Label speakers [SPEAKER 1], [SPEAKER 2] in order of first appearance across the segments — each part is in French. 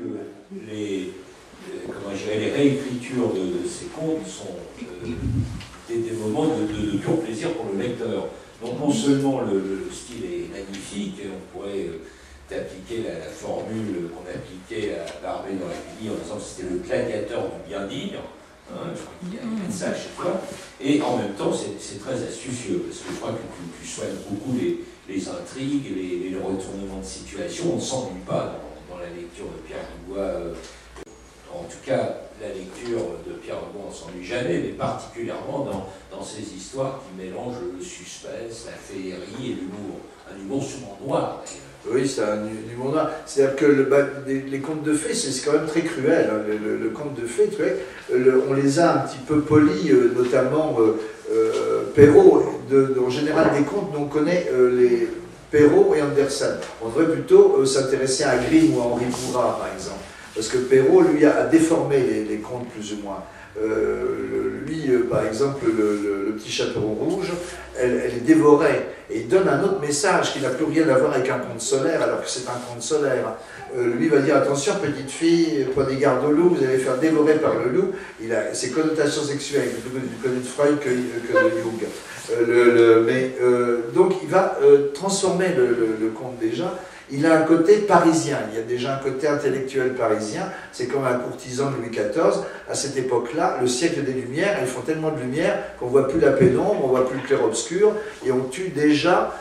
[SPEAKER 1] que comment dirais, les réécritures de ces contes sont des moments de pur plaisir pour le lecteur. Donc non seulement le style est magnifique, on pourrait appliquer la formule qu'on appliquait à Barbey dans la Bibli en disant que c'était le gladiateur du bien dire, hein, je crois qu'il y a ça à chaque fois, et en même temps c'est très astucieux, parce que je crois que tu soignes beaucoup les intrigues, les retournements de situation, on ne s'ennuie pas dans la lecture de Pierre Dubois. En tout cas, la lecture de Pierre Dubois, on ne s'ennuie jamais, mais particulièrement dans ces histoires qui mélangent le suspense, la féerie et l'humour. Un humour souvent noir, d'ailleurs.
[SPEAKER 2] Oui, c'est un humour noir. C'est-à-dire que les contes de fées, c'est quand même très cruel. Hein. Le conte de fées, on les a un petit peu polis, notamment Perrault. En général, des contes, on connaît les Perrault et Andersen. On devrait plutôt s'intéresser à Grimm ou à Henri Bourrat, par exemple. Parce que Perrault, lui, a déformé les contes plus ou moins. Par exemple, le petit chaperon rouge, elle est dévorée. Et il donne un autre message qui n'a plus rien à voir avec un conte solaire, alors que c'est un conte solaire. Lui va dire, attention, petite fille, prenez garde au loup, vous allez faire dévorer par le loup. Il a ses connotations sexuelles, du côté de Freud que de Jung. Donc il va transformer le conte déjà. Il a un côté parisien, il y a déjà un côté intellectuel parisien, c'est comme un courtisan de Louis XIV. À cette époque-là, le siècle des Lumières, ils font tellement de lumière qu'on ne voit plus la pénombre, on ne voit plus le clair-obscur, et on tue déjà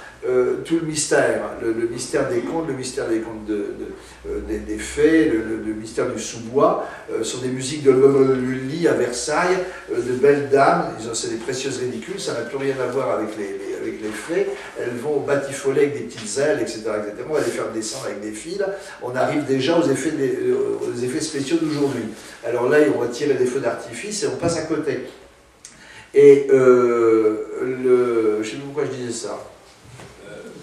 [SPEAKER 2] tout le mystère, le mystère des contes, le mystère des contes des fées, le mystère du sous-bois, sur des musiques de Lully à Versailles, de belles dames, c'est des précieuses ridicules, ça n'a plus rien à voir avec les fées, elles vont batifoler avec des petites ailes, etc., etc. On va les faire descendre avec des fils, on arrive déjà aux effets spéciaux d'aujourd'hui. Alors là, on va tirer des feux d'artifice et on passe à côté. Et je ne sais pas pourquoi je disais ça.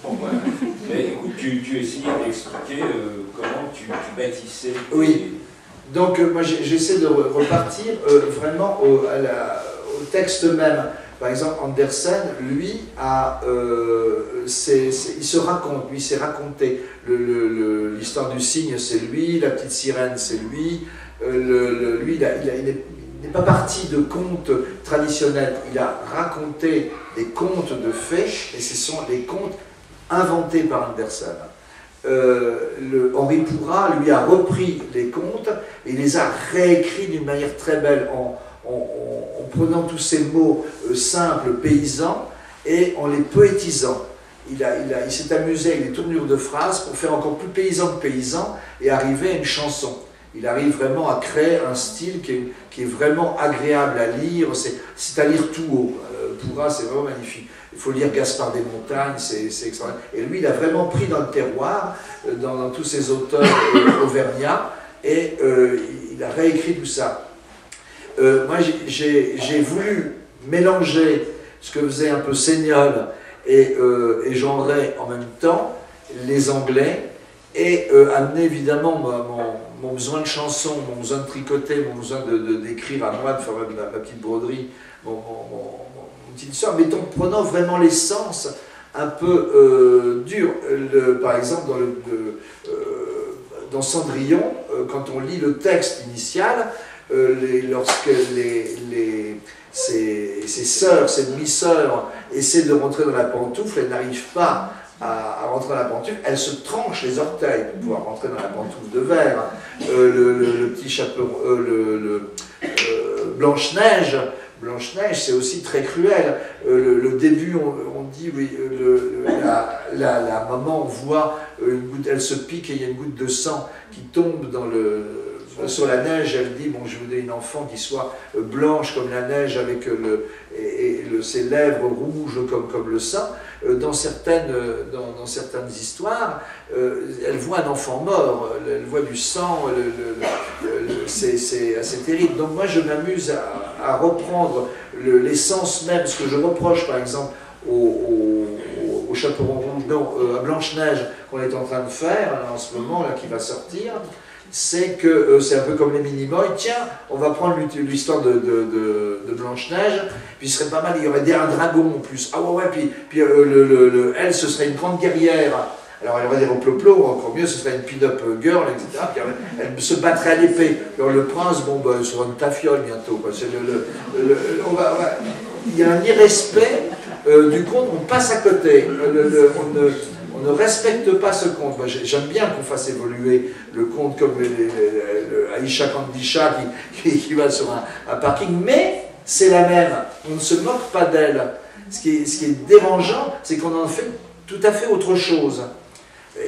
[SPEAKER 1] Bon, voilà. Mais écoute, tu essayais d'expliquer comment tu bâtissais.
[SPEAKER 2] Oui. Donc, moi, j'essaie de repartir vraiment au texte même. Par exemple, Andersen, lui, il se raconte, lui, s'est raconté. L'histoire du cygne, c'est lui, la petite sirène, c'est lui. Lui, il n'est pas parti de contes traditionnels. Il a raconté des contes de fées, et ce sont les contes inventés par Andersen. Henri Bourrat, lui, a repris les contes et les a réécrits d'une manière très belle en prenant tous ces mots simples, paysans, et en les poétisant. Il s'est amusé avec des tournures de phrases pour faire encore plus paysan que paysan et arriver à une chanson. Il arrive vraiment à créer un style qui est vraiment agréable à lire, c'est à lire tout haut. Bourrat, c'est vraiment magnifique. Il faut lire Gaspard des Montagnes, c'est extraordinaire. Et lui, il a vraiment pris dans le terroir, dans tous ses auteurs auvergnats, et il a réécrit tout ça. Moi, j'ai voulu mélanger ce que faisait un peu Seignol et Jean Ray en même temps, les Anglais, et amener évidemment mon besoin de chanson, mon besoin de tricoter, mon besoin d'écrire à moi, de faire ma petite broderie, mon petite histoire, mais en prenant vraiment l'essence un peu dure. Par exemple, dans Cendrillon, quand on lit le texte initial, lorsque ses sœurs, ses demi-sœurs essaient de rentrer dans la pantoufle, elles n'arrivent pas à rentrer dans la pantoufle, elles se tranchent les orteils pour pouvoir rentrer dans la pantoufle de verre. Le petit chaperon, Blanche-Neige, c'est aussi très cruel. Le début, on dit, oui, la maman voit une goutte, elle se pique et il y a une goutte de sang qui tombe sur la neige. Elle dit, bon, je voudrais une enfant qui soit blanche comme la neige avec ses lèvres rouges comme le sang. Dans certaines histoires, elle voit un enfant mort, elle voit du sang, c'est assez terrible. Donc moi je m'amuse à reprendre l'essence même, ce que je reproche par exemple au Chaperon Rouge, non, à Blanche-Neige qu'on est en train de faire là, en ce moment, là, qui va sortir, c'est que c'est un peu comme les Minimoys. Tiens, on va prendre l'histoire de Blanche-Neige, puis ce serait pas mal, il y aurait un dragon en plus. Ah ouais, puis elle, ce serait une grande guerrière Alors elle aurait des reploplos, encore mieux, ce serait une pin-up girl, etc. Puis elle se battrait à l'épée. Alors le prince, bon, ben, il sera une tafiole bientôt. Quoi. Il y a un irrespect du conte, on passe à côté. On ne respecte pas ce conte. J'aime bien qu'on fasse évoluer le conte comme Aïcha Kandisha qui va sur un parking, mais c'est la même. On ne se moque pas d'elle. Ce qui est dérangeant, c'est qu'on en fait tout à fait autre chose.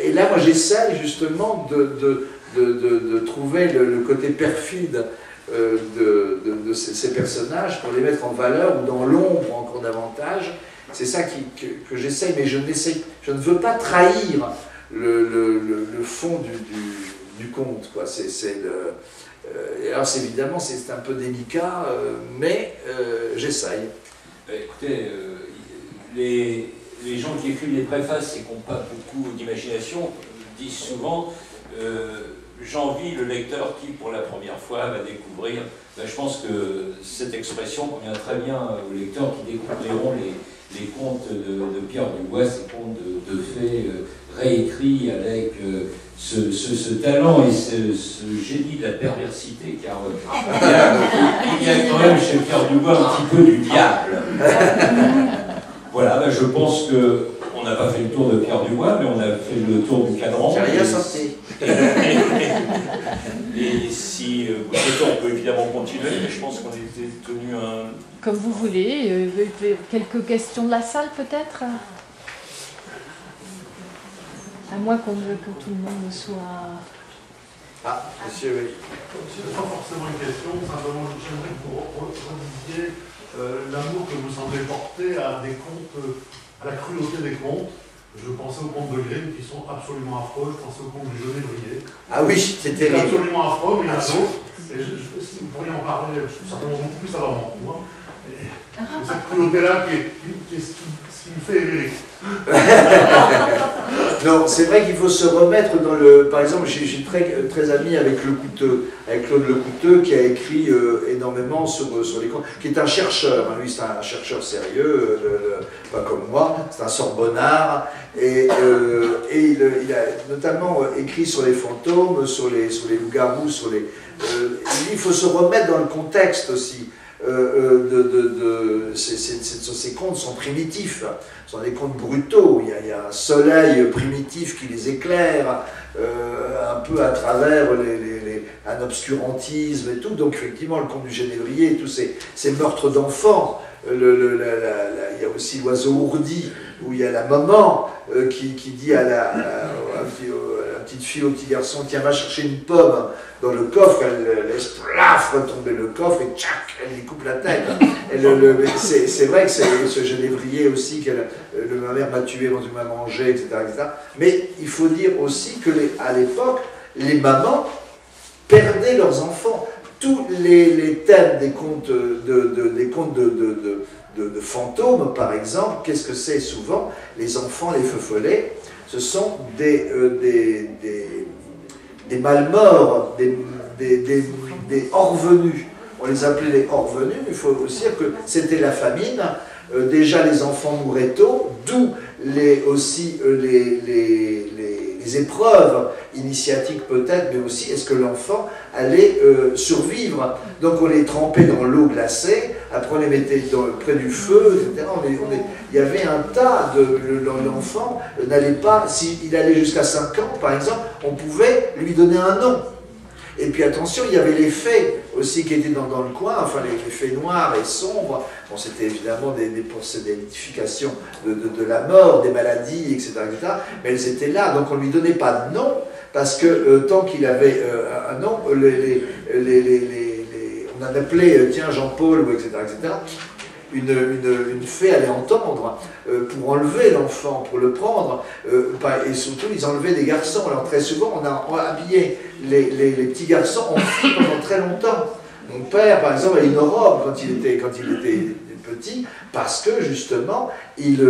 [SPEAKER 2] Et là, moi, j'essaie justement de trouver le côté perfide de ces personnages pour les mettre en valeur ou dans l'ombre encore davantage. C'est ça que j'essaye, mais je ne veux pas trahir le fond du conte. Quoi. Alors, évidemment, c'est un peu délicat, mais j'essaye.
[SPEAKER 1] Écoutez, les gens qui écrivent les préfaces et qui n'ont pas beaucoup d'imagination disent souvent j'envie le lecteur qui, pour la première fois, va découvrir. Ben, je pense que cette expression convient très bien aux lecteurs qui découvriront les contes de Pierre Dubois, ces contes de fées réécrits avec ce talent et ce génie de la perversité, car il y a quand même chez Pierre Dubois un petit peu du diable. Voilà, ben je pense qu'on n'a pas fait le tour de Pierre Dubois, mais on a fait le tour du cadran.
[SPEAKER 2] J'ai rien sorti.
[SPEAKER 1] Et si vous souhaitez, on peut évidemment continuer, mais je pense qu'on était tenu un...
[SPEAKER 3] Comme vous voulez. Quelques questions de la salle, peut-être? À moins que tout le monde soit...
[SPEAKER 2] Ah, monsieur, oui.
[SPEAKER 4] C'est pas forcément une question, simplement j'aimerais que vous redisiez l'amour que vous semblez porter à des contes, à la cruauté des contes. Je pensais aux contes de Grimm qui sont absolument affreux, je pensais aux contes du Genévrier.
[SPEAKER 2] Ah oui, c'est terrible.
[SPEAKER 4] C'est absolument affreux, mais il y en a d'autres. Si vous pourriez en parler, certainement beaucoup plus savamment. Cette cruauté-là qui me fait aimer.
[SPEAKER 2] Non, c'est vrai qu'il faut se remettre dans le... Par exemple, je suis très ami avec Lecouteux, avec Claude Lecouteux, qui a écrit énormément sur les contes, qui est un chercheur. Lui, c'est un chercheur sérieux, pas comme moi, c'est un Sorbonnard, et il a notamment écrit sur les fantômes, sur les loups-garous, il faut se remettre dans le contexte aussi. Ces contes sont primitifs, ce sont des contes brutaux, il y a un soleil primitif qui les éclaire, un peu à travers un obscurantisme et tout, donc effectivement le conte du Genévrier, tous ces meurtres d'enfants, il y a aussi l'oiseau ourdi, où il y a la maman qui dit à la petite fille, au petit garçon, tiens, va chercher une pomme dans le coffre, elle laisse plaf retomber le coffre et tchac, elle lui coupe la tête. C'est vrai que c'est ce Genévrier aussi, ma mère m'a tué, mon Dieu m'a mangé, etc., etc. Mais il faut dire aussi qu'à l'époque, les mamans perdaient leurs enfants. Tous les thèmes des contes de fantômes, par exemple, qu'est-ce que c'est souvent? Les enfants, les feux follets, ce sont des malmorts, des hors-venus. On les appelait les hors-venus, mais il faut aussi dire que c'était la famine. Déjà, les enfants mouraient tôt, d'où aussi les épreuves initiatiques peut-être, mais aussi est-ce que l'enfant allait survivre. Donc on les trempait dans l'eau glacée, après on les mettait près du feu, etc. Il y avait un tas de... L'enfant n'allait pas, s'il allait jusqu'à 5 ans par exemple, on pouvait lui donner un nom. Et puis attention, il y avait les fées aussi qui étaient dans le coin, enfin les fées noires et sombres. Bon, c'était évidemment des identifications de la mort, des maladies, etc., etc. Mais elles étaient là, donc on ne lui donnait pas de nom, parce que tant qu'il avait un nom, on en appelait, tiens, Jean-Paul, etc., etc. Une fée allait entendre pour enlever l'enfant, pour le prendre, et surtout ils enlevaient des garçons. Alors très souvent on a habillé les petits garçons en filles pendant très longtemps. Mon père par exemple a une robe quand il était petit, parce que justement ils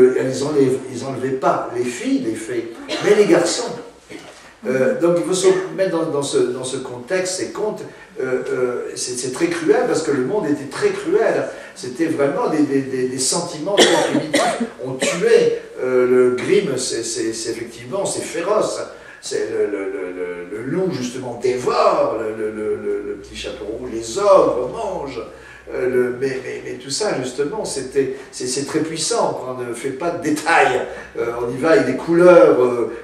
[SPEAKER 2] enlevaient pas les filles, les fées, mais les garçons. Donc il faut se mettre dans ce contexte, ces contes, c'est très cruel parce que le monde était très cruel. C'était vraiment des sentiments très primitifs. On tuait, le Grimm, effectivement, c'est féroce. C'est le loup, justement, dévore, le petit chapeau rouge, les ogres mangent. Mais tout ça, justement, c'est très puissant. On ne fait pas de détails. On y va avec des couleurs,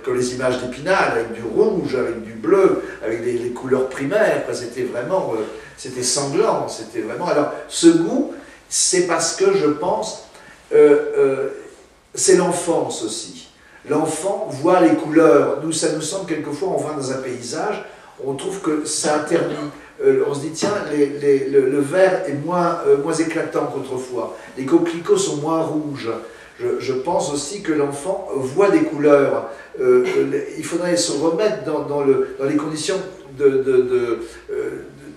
[SPEAKER 2] comme les images d'Épinal, avec du rouge, avec du bleu, avec les couleurs primaires. C'était vraiment, c'était sanglant. C'était vraiment. Alors, ce goût, c'est parce que je pense, c'est l'enfance aussi. L'enfant voit les couleurs. Nous, ça nous semble quelquefois, on va dans un paysage, on trouve que ça interdit. On se dit, tiens, le vert est moins éclatant qu'autrefois. Les coquelicots sont moins rouges. Je pense aussi que l'enfant voit des couleurs. Il faudrait se remettre dans les conditions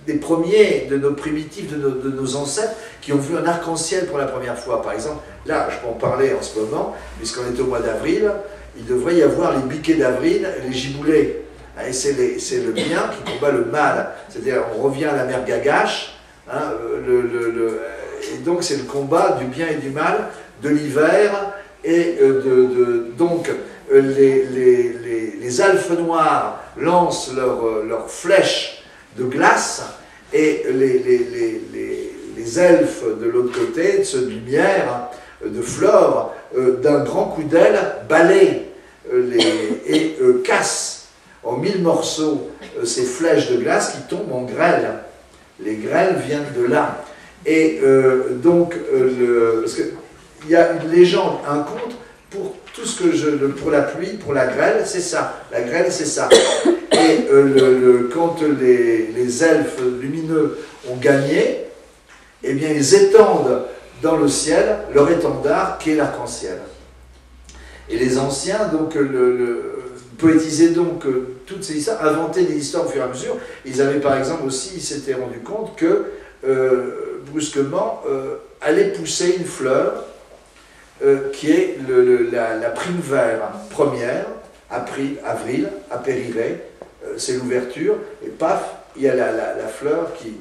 [SPEAKER 2] des premiers, de nos primitifs, de nos ancêtres, qui ont vu un arc-en-ciel pour la première fois. Par exemple, là, je peux en parler en ce moment, puisqu'on est au mois d'avril, il devrait y avoir les biquets d'avril, les giboulées. Et c'est le bien qui combat le mal. C'est-à-dire, on revient à la mère Gagache, hein, et donc c'est le combat du bien et du mal, de l'hiver, et donc les elfes noirs lancent leurs flèches de glace, et les elfes de l'autre côté, ceux de lumière, de flore, d'un grand coup d'aile, balayent et cassent en 1000 morceaux ces flèches de glace qui tombent en grêle. Les grêles viennent de là. Et donc, parce qu'il y a une légende, un conte, pour tout ce que pour la pluie, pour la grêle, c'est ça. La grêle, c'est ça. Et quand les elfes lumineux ont gagné, eh bien, ils étendent dans le ciel leur étendard qui est l'arc-en-ciel. Et les anciens, donc, poétisaient donc toutes ces histoires, inventaient des histoires au fur et à mesure. Ils avaient par exemple aussi, ils s'étaient rendu compte que, brusquement, allait pousser une fleur qui est la primevère première, avril, apériret, c'est l'ouverture, et paf, il y a la fleur qui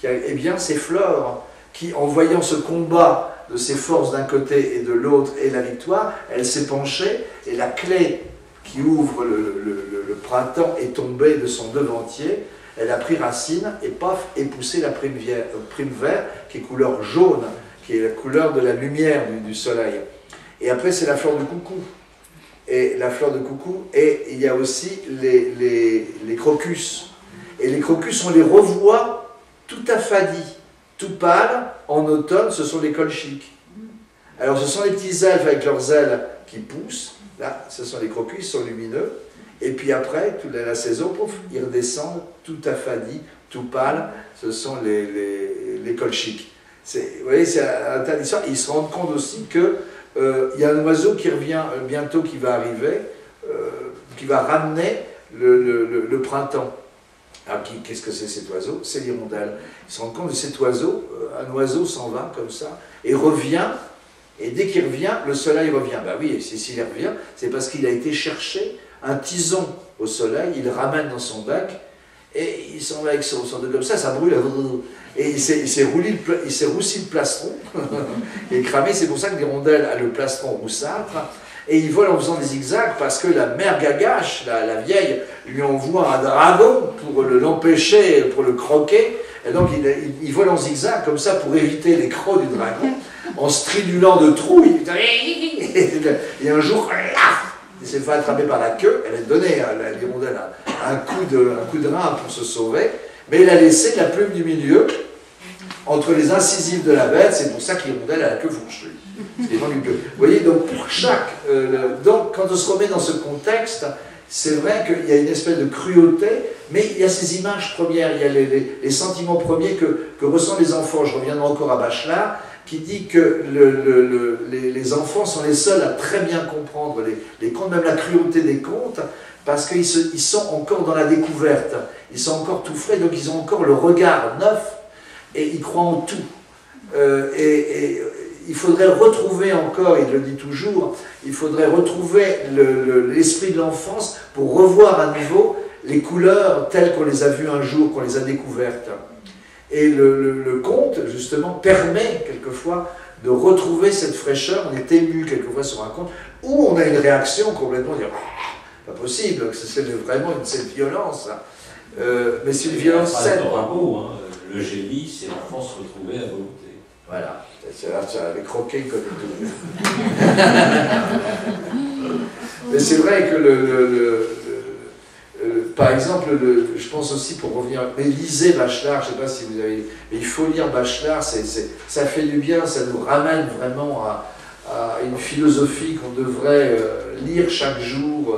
[SPEAKER 2] eh bien, ces fleurs qui, en voyant ce combat de ces forces d'un côté et de l'autre et la victoire, elle s'est penchée, et la clé qui ouvre le printemps est tombée de son devantier, elle a pris racine, et paf, est poussée la primevère, qui est couleur jaune, qui est la couleur de la lumière du soleil. Et après, c'est la fleur de coucou. Et la fleur de coucou, et il y a aussi les crocus. Et les crocus, on les revoit tout affadis, tout pâles, en automne, ce sont les colchiques. Alors ce sont les petits elfes avec leurs ailes qui poussent, là, ce sont les crocus, ils sont lumineux, et puis après, toute la saison, pouf, ils redescendent tout affadis, tout pâles, ce sont les colchiques. Vous voyez, c'est un tas d'histoires. Ils se rendent compte aussi que il y a un oiseau qui revient bientôt, qui va arriver, qui va ramener le printemps. Alors, qu'est-ce que c'est cet oiseau? C'est l'hirondelle. Ils se rendent compte de cet oiseau, un oiseau s'en va comme ça, et revient, et dès qu'il revient, le soleil revient. Ben oui, s'il revient, c'est parce qu'il a été chercher un tison au soleil, il le ramène dans son bec, et il s'en va avec son dos comme ça brûle. Et il s'est roussi le plastron, il est cramé, c'est pour ça que l'hirondelle a le plastron roussâtre, et il vole en faisant des zigzags parce que la mère Gagache, la vieille, lui envoie un dragon pour l'empêcher, pour le croquer, et donc il vole en zigzag comme ça pour éviter les crocs du dragon, en stridulant de trous, et un jour, il s'est fait attraper par la queue, elle a donné à l'hirondelle un coup de rein pour se sauver, mais il a laissé la plume du milieu entre les incisives de la bête, c'est pour ça que l'hirondelle a la queue fourchue. Vous voyez, donc pour chaque... donc quand on se remet dans ce contexte, c'est vrai qu'il y a une espèce de cruauté, mais il y a ces images premières, il y a les sentiments premiers que ressentent les enfants. Je reviendrai encore à Bachelard, qui dit que les enfants sont les seuls à très bien comprendre les contes, même la cruauté des contes, parce qu'ils sont encore dans la découverte, ils sont encore tout frais, donc ils ont encore le regard neuf, et ils croient en tout. Et il faudrait retrouver encore, il le dit toujours, il faudrait retrouver l'esprit de l'enfance pour revoir à nouveau les couleurs telles qu'on les a vues un jour, qu'on les a découvertes. Et le conte, justement, permet quelquefois de retrouver cette fraîcheur. On est ému quelquefois sur un conte, où on a une réaction complètement, pas possible, que c'est vraiment cette violence. Mais c'est une violence saine.
[SPEAKER 1] Bravo, hein. Le génie, c'est l'enfance retrouvée à volonté.
[SPEAKER 2] Voilà, tu avais croqué comme tout. Mais c'est vrai que par exemple, je pense aussi pour revenir, mais lisez Bachelard, je ne sais pas si vous avez, mais il faut lire Bachelard, ça fait du bien, ça nous ramène vraiment à une philosophie qu'on devrait lire chaque jour.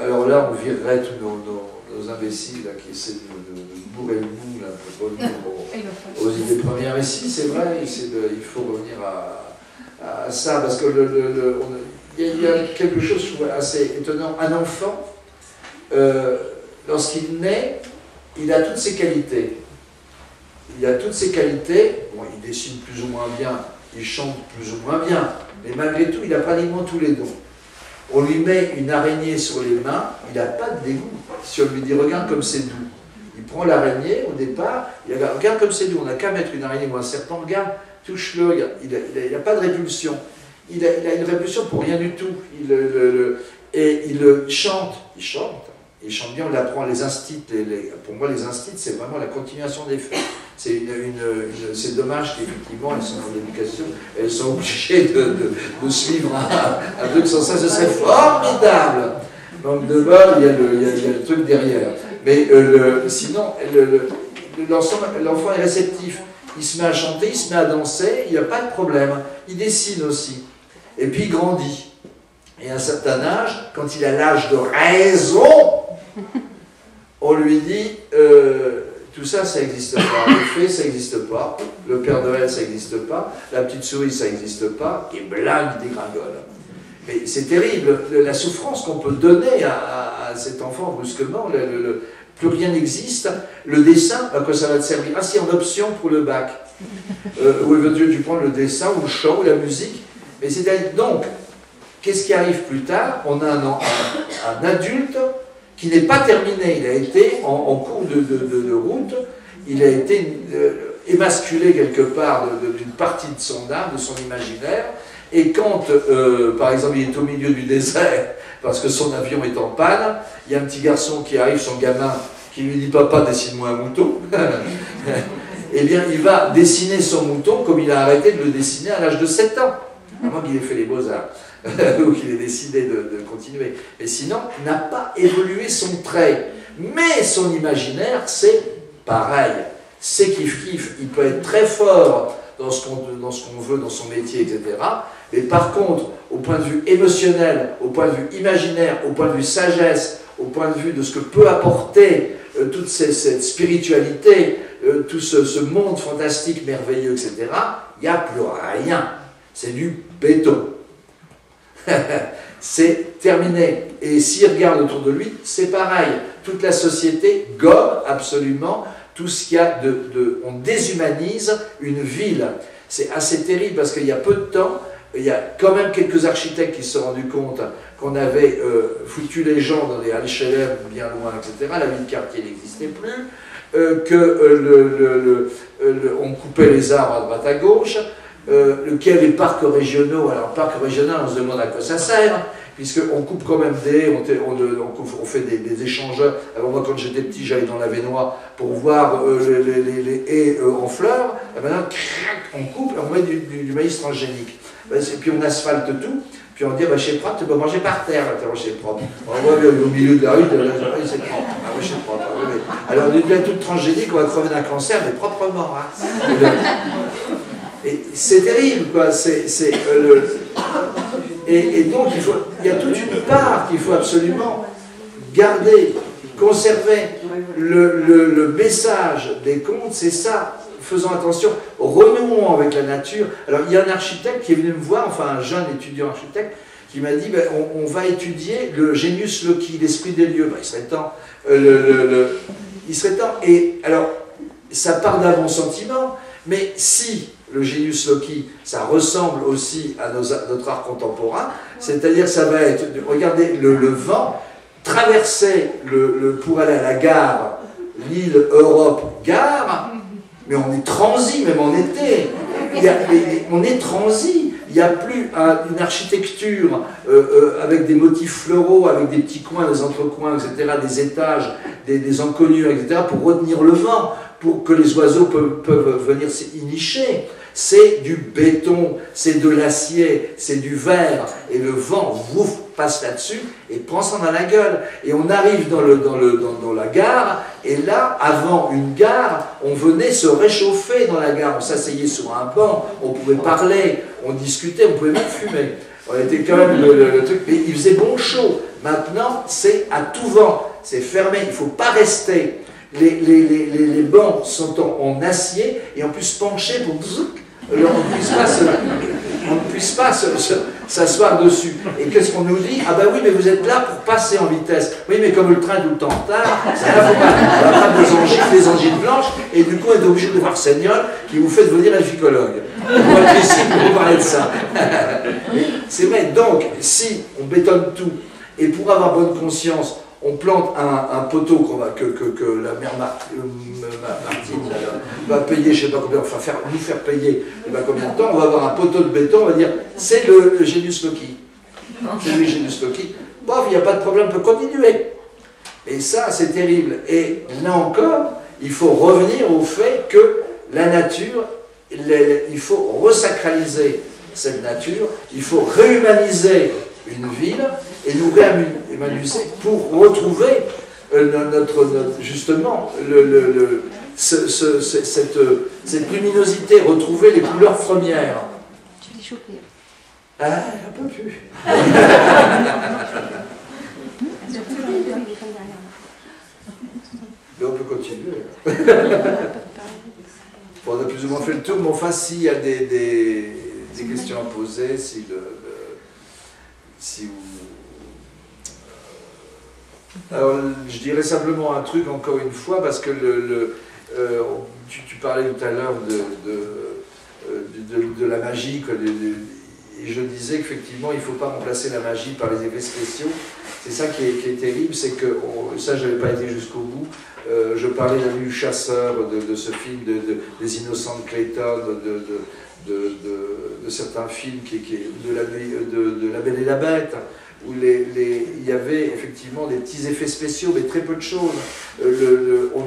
[SPEAKER 2] Alors là, on virerait tous nos imbéciles là, qui essaient de bourrer le bout là, pour revenir aux idées premières. Mais si, c'est vrai, il faut revenir à ça, parce que il y a quelque chose je trouve, assez étonnant. Un enfant, lorsqu'il naît, il a toutes ses qualités. Il a toutes ses qualités. Bon, il dessine plus ou moins bien, il chante plus ou moins bien, mais malgré tout, il a pratiquement tous les dons. On lui met une araignée sur les mains, il n'a pas de dégoût. Si on lui dit « regarde comme c'est doux », il prend l'araignée au départ, il regarde « regarde comme c'est doux », on n'a qu'à mettre une araignée ou un serpent, regarde, touche-le, regarde. Il n'a pas de répulsion. Il a une répulsion pour rien du tout. Et il chante, il chante bien, on l'apprend, les instits, pour moi les instits c'est vraiment la continuation des faits. C'est dommage qu'effectivement elles sont dans l'éducation, elles sont obligées de suivre un truc sans ça, ce serait formidable. Donc de bol, il y a le truc derrière. Mais sinon, l'enfant est réceptif, il se met à chanter, il se met à danser, il n'y a pas de problème, il dessine aussi. Et puis il grandit. Et à un certain âge, quand il a l'âge de raison, on lui dit tout ça, ça n'existe pas. Les fées, ça n'existe pas. Le Père Noël, ça n'existe pas. La petite souris, ça n'existe pas. Et blanc, il dégringole. Mais c'est terrible, la souffrance qu'on peut donner à cet enfant brusquement. Plus rien n'existe. Le dessin, à quoi ça va te servir? Ah si, en option pour le bac. Où veux-tu prendre le dessin, ou le chant, ou la musique? Mais c'est-à-dire, donc, qu'est-ce qui arrive plus tard? On a un adulte qui n'est pas terminé. Il a été en cours de route, il a été émasculé quelque part d'une partie de son âme, de son imaginaire, et quand, par exemple, il est au milieu du désert, parce que son avion est en panne, il y a un petit garçon qui arrive, son gamin, qui lui dit « Papa, dessine-moi un mouton », eh bien, il va dessiner son mouton comme il a arrêté de le dessiner à l'âge de 7 ans, à moins qu'il ait fait les beaux-arts. ou qu'il ait décidé de continuer. Mais sinon, n'a pas évolué son trait. Mais son imaginaire, c'est pareil. C'est kiff-kiff. Il peut être très fort dans ce qu'on veut, dans son métier, etc. Mais par contre, au point de vue émotionnel, au point de vue imaginaire, au point de vue sagesse, au point de vue de ce que peut apporter toute cette spiritualité, tout ce monde fantastique, merveilleux, etc., il n'y a plus rien. C'est du béton. C'est terminé. Et s'il regarde autour de lui, c'est pareil. Toute la société gomme absolument tout ce qu'il y a on déshumanise une ville. C'est assez terrible parce qu'il y a peu de temps, il y a quand même quelques architectes qui se sont rendus compte qu'on avait foutu les gens dans des HLM bien loin, etc. La vie de quartier n'existait plus, on coupait les arbres à droite à gauche, qu'il y a les parcs régionaux. Alors, parcs régionaux, on se demande à quoi ça sert, puisqu'on coupe quand même on fait des échangeurs. Alors moi, quand j'étais petit, j'allais dans la Vénois pour voir les haies en fleurs. Et maintenant, on coupe et on met du maïs transgénique. Et puis on asphalte tout. Puis on dit, bah, chez Propre, tu peux manger par terre, chez Propre. On voit au milieu de la rue, c'est propre. Ah oui, chez Propre. Ah, oui. Alors, on est tout transgénique, on va crever d'un cancer, mais proprement. Hein. Et c'est terrible, quoi. Et donc, il y a toute une part qu'il faut absolument garder, conserver. Le message des contes, c'est ça. Faisons attention, renouons avec la nature. Alors, il y a un architecte qui est venu me voir, enfin un jeune étudiant architecte, qui m'a dit, ben, on va étudier le genius loci, l'esprit des lieux. Ben, il serait temps. Il serait temps. Et alors, ça part d'un bon sentiment, mais si le genius loci, ça ressemble aussi à notre art contemporain, c'est-à-dire ça va être, regardez, le vent traverser pour aller à la gare, l'île Europe gare, mais on est transi, même en été, on est transi. Il n'y a plus une architecture avec des motifs floraux, avec des petits coins, des entrecoins, etc., des étages, des encoignures, etc., pour retenir le vent, pour que les oiseaux peuvent venir y nicher. C'est du béton, c'est de l'acier, c'est du verre, et le vent, ouf, passe là-dessus et prend ça dans la gueule. Et on arrive dans la gare, et là, avant une gare, on venait se réchauffer dans la gare, on s'asseyait sur un banc, on pouvait parler, on discutait, on pouvait même fumer. On était quand même le truc, mais il faisait bon chaud. Maintenant, c'est à tout vent, c'est fermé, il ne faut pas rester. Les bancs sont en acier, et en plus penchés pour on ne puisse pas s'asseoir dessus. Et qu'est-ce qu'on nous dit? Ah ben oui, mais vous êtes là pour passer en vitesse. Oui, mais comme le train est tout le temps en retard, ça ne faut pas. On attrape des angines blanches, et du coup, on est obligé de voir Seignol qui vous fait devenir un gynécologue. On va être ici pour vous parler de ça. C'est vrai, donc, si on bétonne tout, et pour avoir bonne conscience, on plante un poteau que la mère Martine va payer, je ne sais pas combien, enfin nous faire payer, combien de temps, on va avoir un poteau de béton, on va dire, c'est le genius loci. C'est le genius loci. Bon, il n'y a pas de problème, on peut continuer. Et ça, c'est terrible. Et là encore, il faut revenir au fait que la nature, il faut resacraliser cette nature, il faut réhumaniser une ville et nous réhumaniser pour retrouver justement cette luminosité, retrouver les couleurs premières.
[SPEAKER 3] Tu l'es chopé.
[SPEAKER 2] Ah, un peu plus. Mais on peut continuer. Bon, on a plus ou moins fait le tour, mais enfin, s'il y a des questions à poser, si vous... Alors, je dirais simplement un truc, encore une fois, parce que tu parlais tout à l'heure de la magie, et je disais qu'effectivement, il ne faut pas remplacer la magie par les effets spéciaux. C'est ça qui est terrible, c'est que, ça, je n'avais pas été jusqu'au bout, je parlais de La Nuit du Chasseur, de ce film des Innocents de Clayton, de certains films, de La Belle et la Bête, où il y avait effectivement des petits effets spéciaux, mais très peu de choses. On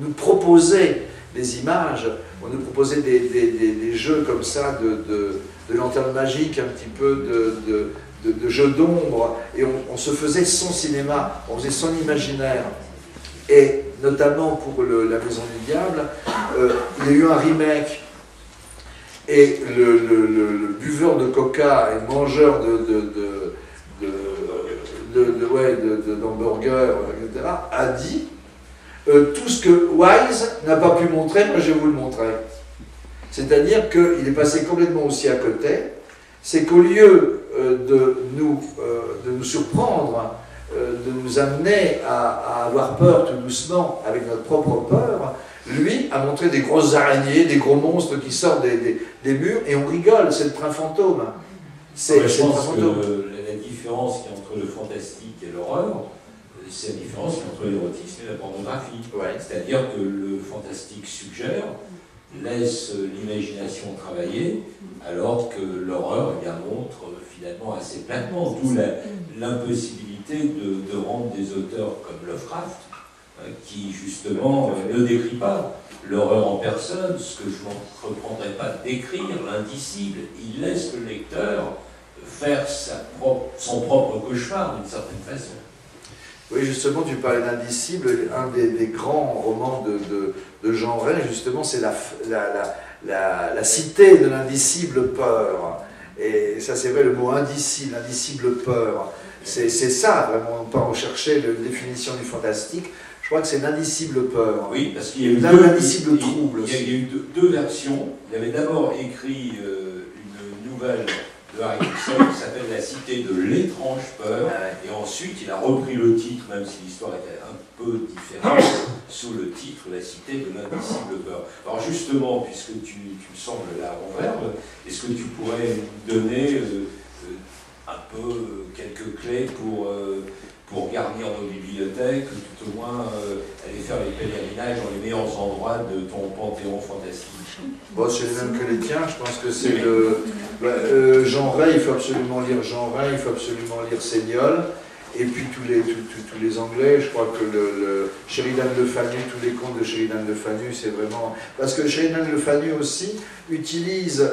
[SPEAKER 2] nous proposait des images, on nous proposait des jeux comme ça, de lanternes magiques, un petit peu de jeux d'ombre, et on se faisait son cinéma, on faisait son imaginaire. Et notamment pour La Maison du Diable, il y a eu un remake. Et le buveur de coca et mangeur d'hamburgers, etc., a dit tout ce que Wise n'a pas pu montrer, moi je vais vous le montrer. C'est-à-dire qu'il est passé complètement aussi à côté. C'est qu'au lieu de nous surprendre, de nous amener à avoir peur tout doucement avec notre propre peur, lui a montré des grosses araignées, des gros monstres qui sortent des murs, et on rigole, c'est le train fantôme.
[SPEAKER 1] Je pense que la différence qu'il y a entre le fantastique et l'horreur, c'est la différence qu'il y a entre l'érotisme et la pornographie.
[SPEAKER 2] Ouais.
[SPEAKER 1] C'est-à-dire que le fantastique suggère, laisse l'imagination travailler, alors que l'horreur montre finalement assez platement, d'où l'impossibilité de rendre des auteurs comme Lovecraft, qui justement ne décrit pas l'horreur en personne, ce que je ne reprendrai pas décrire, l'indicible. Il laisse le lecteur faire son propre cauchemar d'une certaine façon.
[SPEAKER 2] Oui, justement, tu parlais d'Indicible, un des grands romans de Jean Ray, justement, c'est la cité de l'indicible peur. Et ça, c'est vrai, le mot indicible, indicible peur. C'est ça, vraiment, on peut rechercher la définition du fantastique. Je crois que c'est l'indicible peur.
[SPEAKER 1] Oui, parce qu'il y a eu
[SPEAKER 2] l'indicible trouble.
[SPEAKER 1] Il y a eu deux versions. Il avait d'abord écrit une nouvelle de Harry Nixon, qui s'appelle La Cité de l'étrange peur. Et ensuite, il a repris le titre, même si l'histoire était un peu différente, sous le titre La Cité de l'indicible peur. Alors justement, puisque tu me sembles là en verbe, est-ce que tu pourrais nous donner un peu quelques clés pour garnir nos bibliothèques, ou tout au moins aller faire les pèlerinages dans les meilleurs endroits de ton panthéon fantastique?
[SPEAKER 2] Bon, c'est les mêmes que les tiens, je pense que c'est Jean Ray, il faut absolument lire Jean Ray, il faut absolument lire Seignol, et puis tous les Anglais, je crois que le Sheridan Le Fanu, tous les contes de Sheridan Le Fanu, c'est vraiment... Parce que Sheridan Le Fanu aussi utilise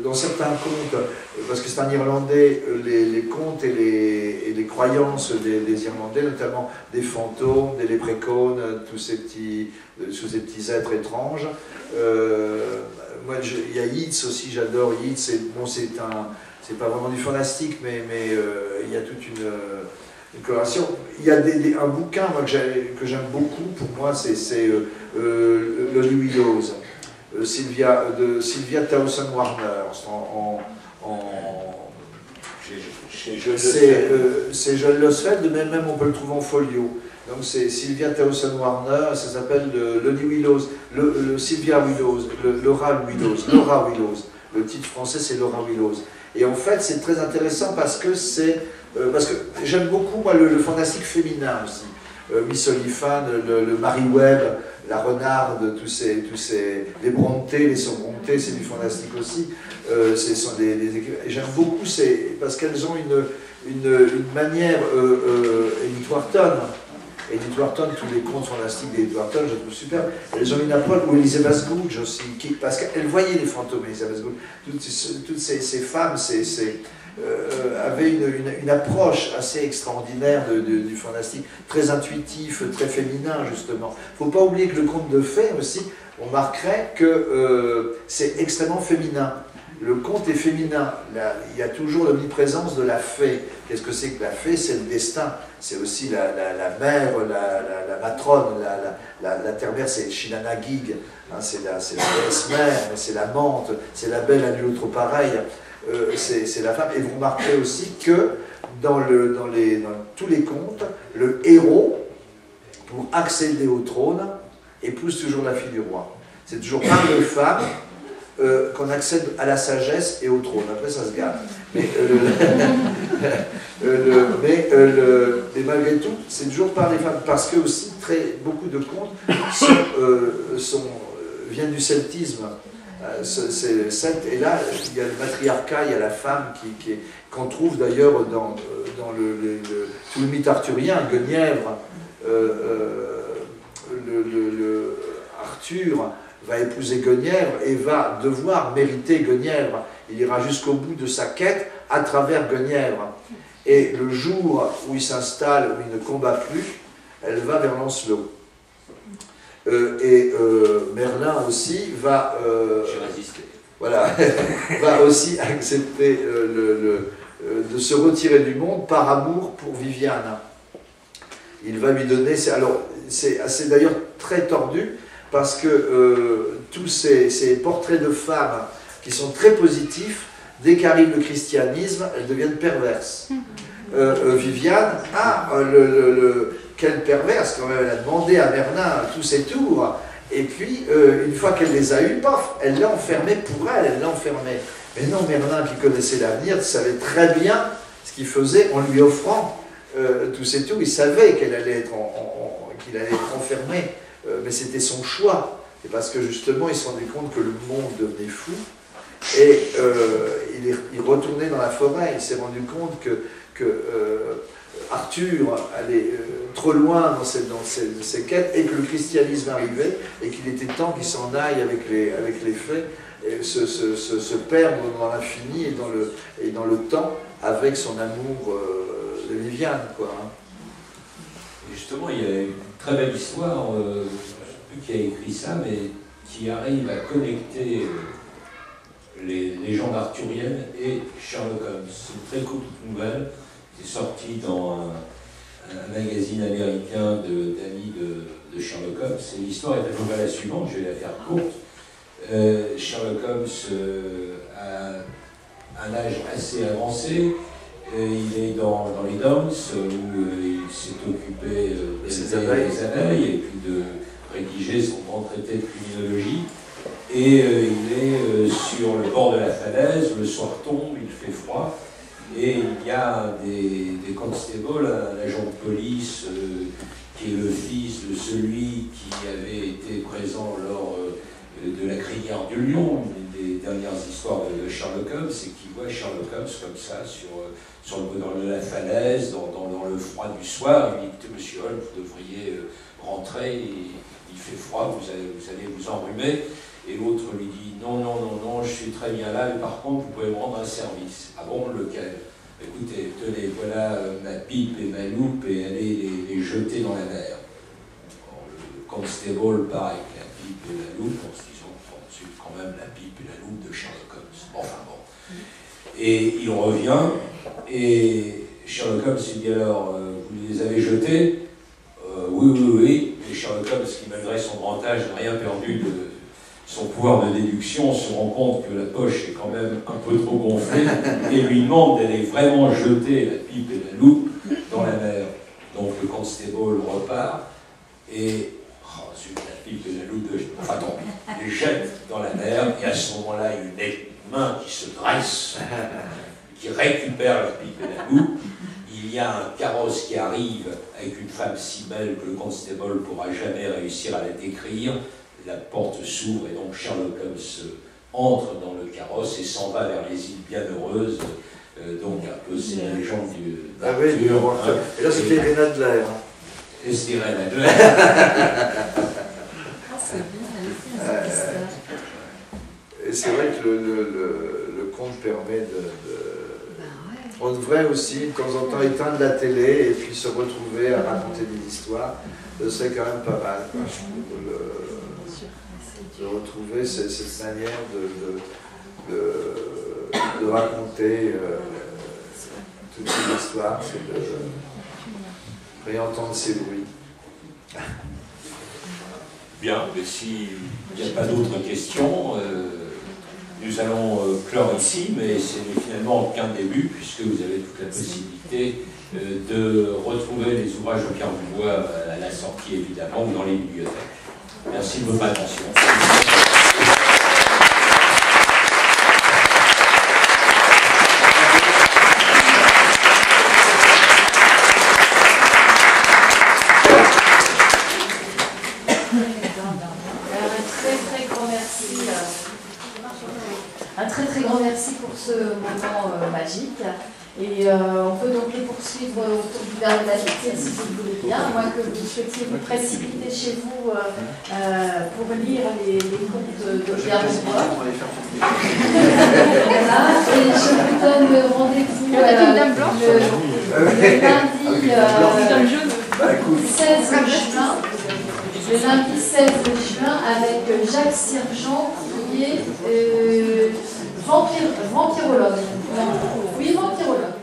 [SPEAKER 2] dans certains contes, parce que c'est un Irlandais, les contes et les croyances des Irlandais, notamment des fantômes, des léprechauns, tous ces petits êtres étranges. Moi, il y a Yeats aussi, j'adore Yeats. Bon, c'est pas vraiment du fantastique, mais il y a toute une coloration. Il y a un bouquin moi, que j'aime beaucoup, pour moi, c'est Lonely Willows, Sylvia Towson Warner. C'est John Losfeld, mais même on peut le trouver en folio. Donc c'est Sylvia Towson Warner, ça s'appelle Lonely Willows, Sylvia Willows, Laura Willows. Le titre français c'est Laura Willows. Et en fait c'est très intéressant parce que j'aime beaucoup moi, le fantastique féminin aussi. Miss Oliphant, le Mary Webb, la Renarde, les Brontë, les sœurs Brontë, c'est du fantastique aussi. J'aime beaucoup parce qu'elles ont une manière, Edith Wharton, tous les contes fantastiques d'Edith Wharton, je trouve super. Elles ont une approche, ou Elizabeth Gould aussi, parce qu'elle voyait les fantômes, Elizabeth Gould. Toutes ces femmes avaient une approche assez extraordinaire du fantastique, très intuitif, très féminin, justement. Il ne faut pas oublier que le conte de fées aussi, on marquerait que c'est extrêmement féminin. Le conte est féminin. Il y a toujours l'omniprésence de la fée. Qu'est-ce que c'est que la fée? C'est le destin. C'est aussi la mère, la matrone, la terre-mère, c'est Shinana Gig. Hein, c'est la déesse mère, c'est la menthe, c'est la belle à nul autre pareil. C'est la femme. Et vous remarquerez aussi que dans tous les contes, le héros, pour accéder au trône, épouse toujours la fille du roi. C'est toujours par les femmes qu'on accède à la sagesse et au trône. Après, ça se gâte. Mais malgré tout, c'est toujours par les femmes. Parce que aussi, beaucoup de contes viennent du celtisme. C'est le celte. Et là, il y a le matriarcat, il y a la femme qu'on trouve d'ailleurs dans tout le mythe arthurien, Guenièvre. Arthur va épouser Guenièvre et va devoir mériter Guenièvre. Il ira jusqu'au bout de sa quête à travers Guenièvre. Et le jour où il s'installe, où il ne combat plus, elle va vers Lancelot. Merlin aussi va...
[SPEAKER 1] J'ai résisté.
[SPEAKER 2] Voilà, va aussi accepter de se retirer du monde par amour pour Viviane. Il va lui donner... C'est d'ailleurs très tordu, parce que tous ces portraits de femmes qui sont très positifs, dès qu'arrive le christianisme, elles deviennent perverses. Viviane, quelle perverse, quand même, elle a demandé à Merlin tous ses tours, et puis, une fois qu'elle les a eus, paf, elle l'a enfermé pour elle l'a enfermé. Mais non, Merlin, qui connaissait l'avenir, savait très bien ce qu'il faisait en lui offrant tous ses tours. Il savait qu'il allait être enfermé. Mais c'était son choix. Et parce que justement, il se rendait compte que le monde devenait fou. Et il retournait dans la forêt. Il s'est rendu compte que Arthur allait trop loin dans ses quêtes et que le christianisme arrivait et qu'il était temps qu'il s'en aille avec les faits, et se perdre dans l'infini et dans le temps avec son amour de Viviane, quoi. Hein.
[SPEAKER 1] Justement, il y a une très belle histoire, je ne sais plus qui a écrit ça, mais qui arrive à connecter les légendes arthuriennes et Sherlock Holmes. C'est une très courte nouvelle qui est sortie dans un magazine américain d'amis de Sherlock Holmes. Et l'histoire est à peu près la suivante, je vais la faire courte. Sherlock Holmes a un âge assez avancé. Il est dans les Downs, où il s'est occupé des abeilles et puis de rédiger son grand traité de criminologie. Et il est sur le bord de la falaise, le soir tombe, il fait froid, et il y a des constables, un agent de police qui est le fils de celui qui avait été présent lors de la crinière du lion, une des dernières histoires de Sherlock Holmes, et qui voit Sherlock Holmes comme ça sur le bord de la falaise, dans le froid du soir. Il dit: Monsieur Holmes, vous devriez rentrer, il fait froid, vous allez vous enrhumer. Et l'autre lui dit: non, je suis très bien là, mais par contre, vous pouvez me rendre un service. Ah bon, lequel? Écoutez, tenez, voilà ma pipe et ma loupe, et allez les jeter dans la mer. Bon, le constable part avec la pipe et la loupe, en se disant: bon, c'est quand même la pipe et la loupe de Sherlock Holmes. Enfin bon. Et il revient, et Sherlock Holmes s'est dit: alors, vous les avez jetés? Oui. Et Sherlock Holmes, qui malgré son grand âge n'a rien perdu de son pouvoir de déduction, se rend compte que la poche est quand même un peu trop gonflée et lui demande d'aller vraiment jeter la pipe et la loupe dans la mer. Donc le constable repart et zut, la pipe et la loupe, enfin tant pis, les jette dans la mer, et à ce moment-là, il y a une main qui se dresse, qui récupère la pipe et la loupe. Il y a un carrosse qui arrive avec une femme si belle que le constable ne pourra jamais réussir à la décrire. La porte s'ouvre et donc Sherlock Holmes entre dans le carrosse et s'en va vers les îles Bienheureuses. Donc un peu c'est la légende d'Arthur.
[SPEAKER 2] Et là c'était Irène Adler.
[SPEAKER 1] Et c'est Irène Adler.
[SPEAKER 2] Et c'est vrai que le conte permet de... On devrait aussi de temps en temps éteindre la télé et puis se retrouver à raconter des histoires. Ce serait quand même pas mal, quoi, je trouve, de retrouver cette manière de raconter toute une histoire, c'est de réentendre ces bruits.
[SPEAKER 1] Bien, mais s'il n'y a pas d'autres questions, nous allons clore ici, mais c'est finalement qu'un début, puisque vous avez toute la possibilité de retrouver les ouvrages de Pierre Dubois à la sortie, évidemment, ou dans les bibliothèques. Merci de votre attention.
[SPEAKER 3] Un très grand merci pour ce moment magique. Et on peut donc les poursuivre autour du verre de la Vitienne si vous le voulez bien, à moins que vous souhaitiez vous précipiter chez vous pour lire les contes de Pierre Dubois. Voilà. Et je vous donne rendez-vous le lundi 16 juin. Le lundi 16 juin avec Jacques Sergent qui est vampirologue. Oui, vampirologue.